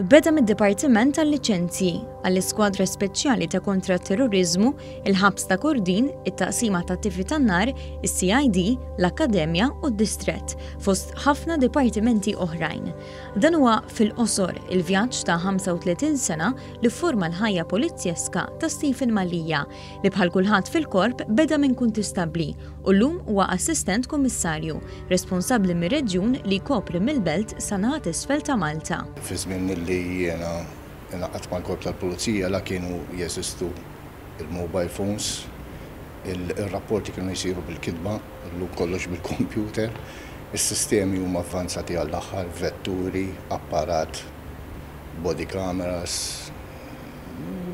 Beda mid-Dipartiment tal-Liċenzji għall-Iskwadra Speċjali ta' kontra t-Terroriżmu, il-Ħabs ta' Kurdin, it-Taqsima tat-Tifi tan-Nar, is-CID, l-Akkademja u d-Distrett fost ħafna dipartimenti oħrajn. Dan huwa fil-qosor il-vjaġġ ta' 35 sena li forma l-ħajja polizjeska ta' Stephen Mallia li bħal kulħadd fil-Korp beda minn Kuntistabbli u llum huwa Assistent Kummissarju, responsabbli mir-reġjun li jkopri mill-belt san-naħa t'isfel ta' Malta. Li jena qatt mal-Korp tal-Pulizija la kienu jeżistu il-mobile phones, il-rapporti kienu jisiru bil-kidba, illum kollox bil-kompjuter, is-sistemi huma avvanzati għall-aħħar, vetturi, apparat, body cameras,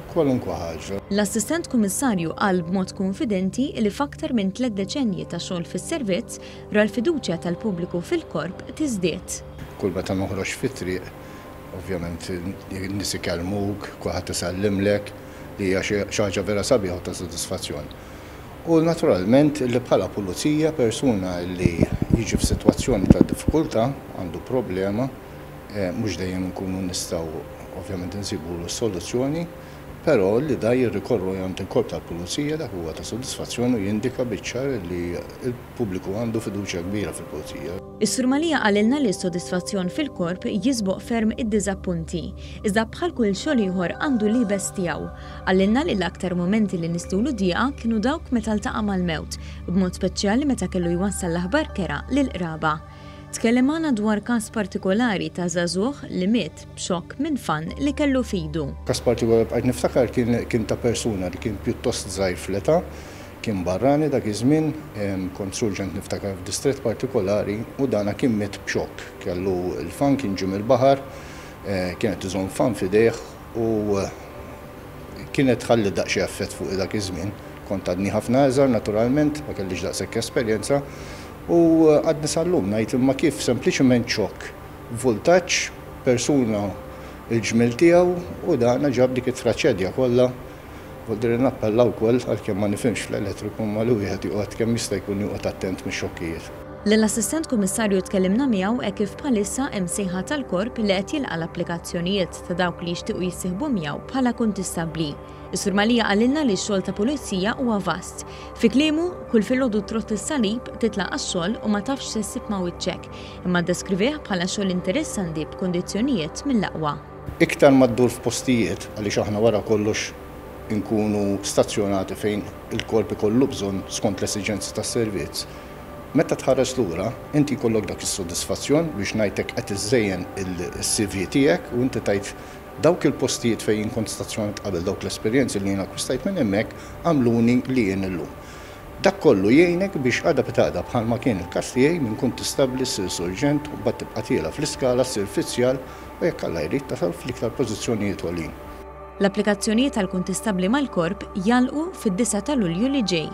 kwalunkwe ħaġa. L-Assistent Kummissarju qal b'mod konfidenti li f'aktar minn 3 deċenji ta' xogħol fis-servizz ra l-fiduċja tal-pubbliku fil-Korp tiżdied. Kull meta noħroġ fit-triq, ovvjament nies ikellmuk, kulħadd isellimlek li hija xi ħaġa vera sabiħa u ta' sodisfazzjon. U naturalment li bħala pulizija persuna li jiġi f'sitwazzjoni ta' diffikultà għandu problema, mhux dejjem nkunu nistgħu ovvjament insibulu s-soluzzjoni, però li da jirrikorru jgħand il-Korp tal-Pulizija dak huwa ta' sodisfazzjon u jindika biċ-ċar li l-pubbliku għandu fiduċja kbira fil-Pulizija. Is-Sur Mallia qalilna li s-sodisfazzjon fil-Korp jisboq ferm id-diżappunti, iżda bħal kull xogħol ieħor għandu libes tiegħu. Qalilna li l-aktar momenti li nistgħu dieqa kienu dawk meta ltaqa' mal-mewt, b'mod speċjali meta kellu jwassal l-aħbar kera lill-qraba. Tkellem magħna dwar każ partikolari ta' żagħżugħ li miet b'xokk minn fan li kellu f'idu. Każ partikolari bqajt niftakar kien ta' persuna li kien pjuttost żgħir fl-età, kien barrani dak iż-żmien, kont surġent niftakar f'Distrett partikolari u dana kien miet b'xokk. Kellu l-fan kien ġie mill-baħar, kienet iżomm fan f'idejh u kienet tħalli daqsxejn effett fuq dak iż-żmien. Kont għadni ħafna eżar naturalment, ma kellix daqshekk esperjenza. U għadni sal-lum ngħid imma kif sempliċement xokk, voltaġġ, persuna il-ġmil tiegħu u dan ġab dik it-traċedja kollha. Voldri nappellaw wkoll għalkemm ma nifhimx fl-elettriku ma li wieħed joqgħod kemm jista' jkun joqgħod attent mix-xokkijiet. L-Assistent Kummissarju tkellimna miegħu hekk kif bħalissa hemm sejħa tal-Korp li qed jilqa' l-applikazzjonijiet ta' dawk li jixtiequ jissieħbu miegħu bħala Kuntistabbli. Is-Sur Mallia qalilna li x-xogħol ta' pulizija huwa vast. Fi kliemu kull filgħodu trott is-salib titlaq għax-xogħol u ma tafx se ssib ma' wiċċek, imma ddeskrivih bħala xogħol interessanti b'kundizzjonijiet mill-aqwa. Iktar ma ddur f'postijiet għaliex aħna wara kollox inkunu stazzjonati fejn il-Korp ikollu bżonn skont l-esiġenzi tas-servizz. Meta tħares lura, inti jkollok dak is-sodisfazzjon biex ngħidlek qed iżżejjen il-CV tiegħek u inti tgħid dawk il-postijiet fejn kont stazzjonat qabel dawk l-esperjenzi li jien akkwistajt minn hemmhekk għamluni li jien illum. Dak kollu jgħinek biex għada b'tada bħalma kien il-każ tiegħi minn Kuntistabbli ssir surġent u mbagħad tibqa' tiela fl-iskala ssir uffiċjal u jekk Alla jrid tasal fl-iktar pożizzjonijiet għolin. L-applikazzjonijiet tal-Kuntistabbli mal-Korp jalqu fid-9 ta' Lulju li ġej.